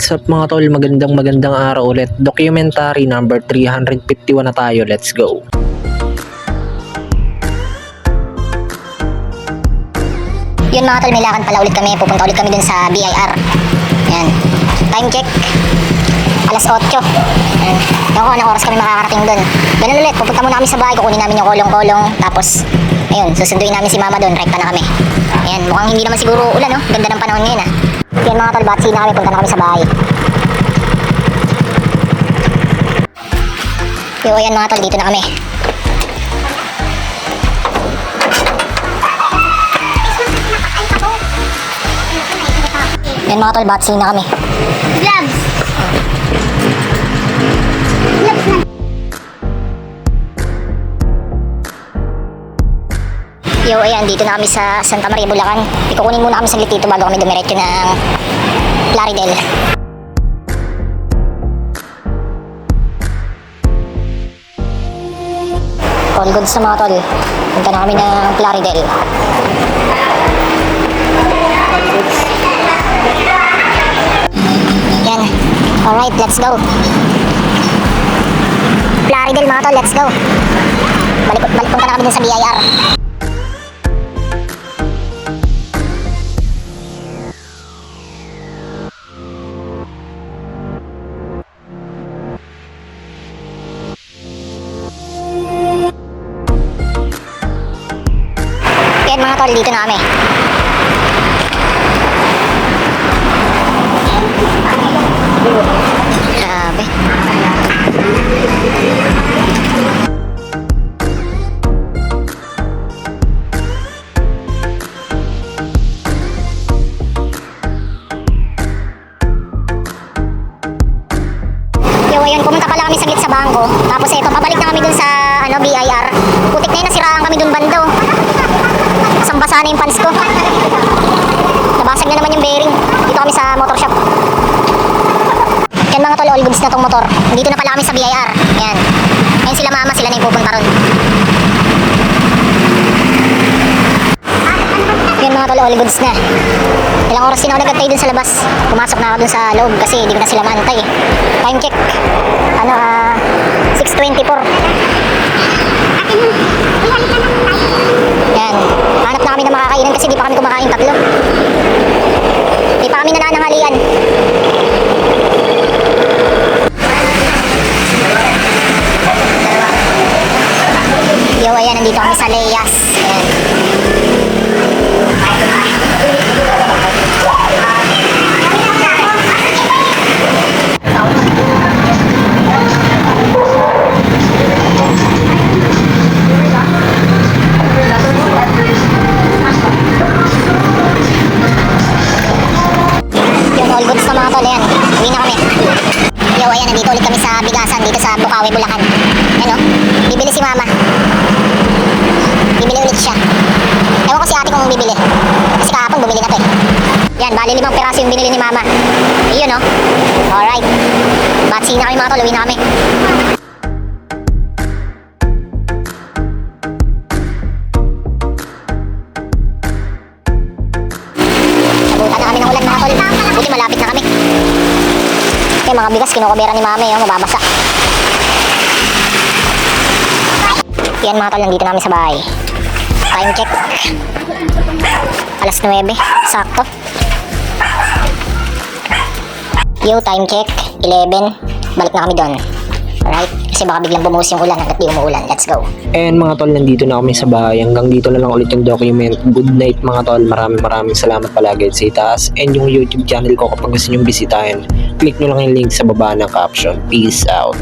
What's up mga tol, magandang araw ulit. Documentary number 351 na tayo, let's go. Yun mga tol, may lakad pala ulit kami. Pupunta ulit kami dun sa BIR. Yan. Time check. Alas 8. Yan. Ewan ko anong oras kami makakarating dun. Ganun ulit, pupunta muna kami sa bahay. Kukunin namin yung kolong-kolong. Tapos, ayun, susunduin namin si mama dun. Rekta na kami. Yan, mukhang hindi naman siguro ulan, no? Ganda ng panahon ngayon, Yan mga tol, batsi na kami. Punta na kami sa bahay. Yo, ayan mga tol, dito na kami. Yan mga tol, batsi na kami. Gloves! Gloves na. Yo, ayan, dito na kami sa Santa Maria, Bulacan. Ikukunin muna kami saglit dito bago kami dumiretso ng Plaridel. All goods na mga tol. Punta na kami ng Plaridel. Yan. Alright, let's go. Plaridel mga tol, let's go. Balik punta na kami dun sa BIR. Yan mga tol, dito na kami. Grabe. Yo, ayun, pumunta pala kami saglit sa bangko. Tapos eto, pabalik na kami dun sa BIR. Putik na yun, nasiraan kami dun bando. Basang-basa na yung pants ko. Nabasag na naman yung bearing. Dito kami sa motor shop. Yan mga tol, all goods na tong motor. Dito na pala kami sa BIR. Yan. Yan sila mama, sila na yung pupunta ron. Yan mga tol, all goods na. Ilang oras din ako nagantay dun sa labas. Pumasok na ako dun sa loob kasi hindi ko na sila maantay. Time check. 6:24. Yan. Hanap na kami na makakainan kasi di pa kami kumakain tatlo. Di pa kami nananangalian. Yo, ayan, nandito kami sa Leyas. Ayan. All goods na mga tol, yan. Uwi na kami. Yo, ayan, nandito ulit kami sa Bigasan, dito sa Bukawi, Bulacan. Yan o, bibili si mama. Bibili ulit siya. Ewan ko si ate kung bibili. Kasi kahapon bumili na to eh. Yan, bali 5 piraso yung binili ni mama. Ayun o. Alright. Batsi na kami mga tol, uwi na kami. Nabutan na kami ng ulan mga tol. Buti malapit na kami. Yung mga bigas kinukubera ni mama yung mababasa. Yan mga tol, nandito namin sa bahay. Time check. Alas 9. Sakto. Yo, time check. 11. Balik na kami doon. Alright? Kasi baka biglang bumuhos yung ulan hanggat di umuulan. Let's go. And mga tol, nandito na kami sa bahay. Hanggang dito na lang ulit yung document. Good night mga tol. Maraming salamat palagi sa itaas. And yung YouTube channel ko kapag gusto nyo bisitahin, click nyo lang yung link sa baba ng caption. Peace out.